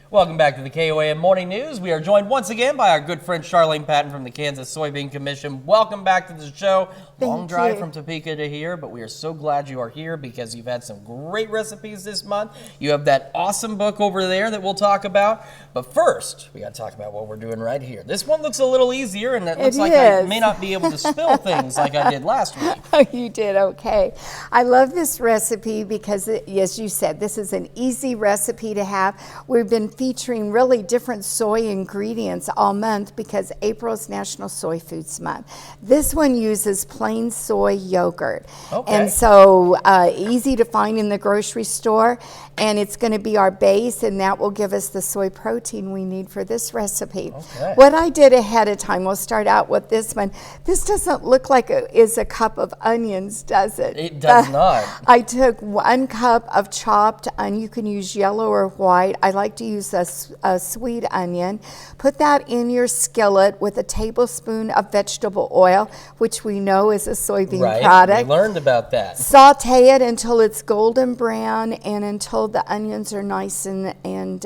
Welcome back to the KOAM Morning News. We are joined once again by our good friend Charlene Patton from the Kansas Soybean Commission. Welcome back to the show. Long drive from Topeka to here, but we are so glad you are here because you've had some great recipes this month. You have that awesome book over there that we'll talk about. But first, we got to talk about what we're doing right here. This one looks a little easier, and it looks like I may not be able to spill things like I did last week. Oh, you did okay. I love this recipe because, as you said, this is an easy recipe to have. We've been featuring really different soy ingredients all month because April is National Soy Foods Month. This one uses plain soy yogurt. Okay. And so easy to find in the grocery store, and it's going to be our base, and that will give us the soy protein we need for this recipe. Okay. What I did ahead of time, we'll start out with this one. This doesn't look like it is a cup of onions, does it? It does not. I took 1 cup of chopped onion. You can use yellow or white. I like to use a sweet onion. Put that in your skillet with a tablespoon of vegetable oil, which we know is a soybean product. We learned about that. Saute it until it's golden brown and until the onions are nice and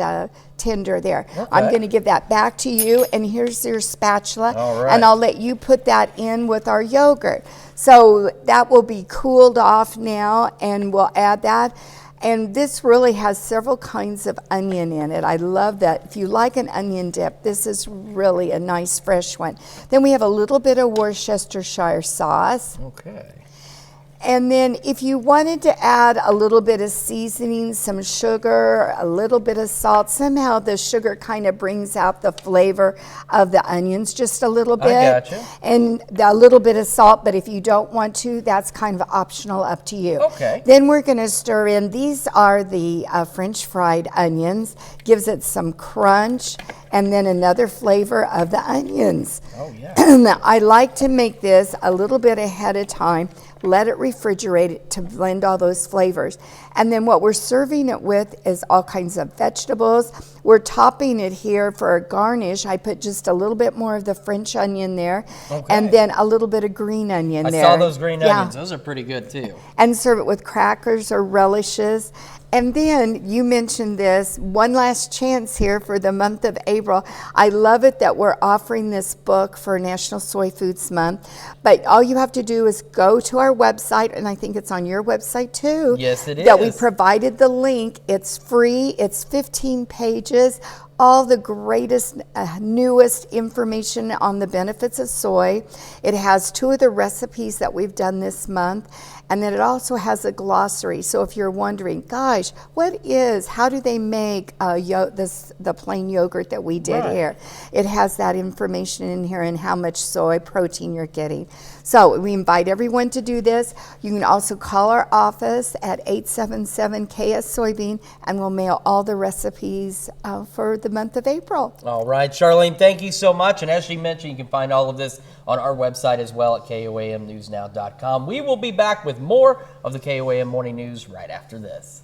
tender there. Okay. I'm going to give that back to you, and here's your spatula. All right. And I'll let you put that in with our yogurt. So that will be cooled off now, and we'll add that. And this really has several kinds of onion in it. I love that. If you like an onion dip, this is really a nice fresh one. Then we have a little bit of Worcestershire sauce. Okay. And then if you wanted to add a little bit of seasoning, some sugar, a little bit of salt, somehow the sugar kind of brings out the flavor of the onions just a little bit. I gotcha. And a little bit of salt, but if you don't want to, that's kind of optional, up to you. Okay. Then we're going to stir in, these are the French fried onions, gives it some crunch, and then another flavor of the onions. Oh, yeah. I like to make this a little bit ahead of time. Let it refrigerate to blend all those flavors. And then what we're serving it with is all kinds of vegetables. We're topping it here for a garnish. I put just a little bit more of the French onion there, and then a little bit of green onion there. I saw those green onions. Those are pretty good too. And serve it with crackers or relishes. And then you mentioned this, one last chance here for the month of April. I love it that we're offering this book for National Soy Foods Month. But all you have to do is go to our website, and I think it's on your website too. Yes, it is. That we provided the link. It's free. It's 15 pages. All the greatest, newest information on the benefits of soy. It has 2 of the recipes that we've done this month, and then it also has a glossary. So if you're wondering, gosh, how do they make the plain yogurt that we did here? It has that information in here and how much soy protein you're getting. So we invite everyone to do this. You can also call our office at 877-KS-Soybean, and we'll mail all the recipes for the month of April. All right, Charlene, thank you so much. And as she mentioned, you can find all of this on our website as well at KOAMnewsnow.com. We will be back with more of the KOAM Morning News right after this.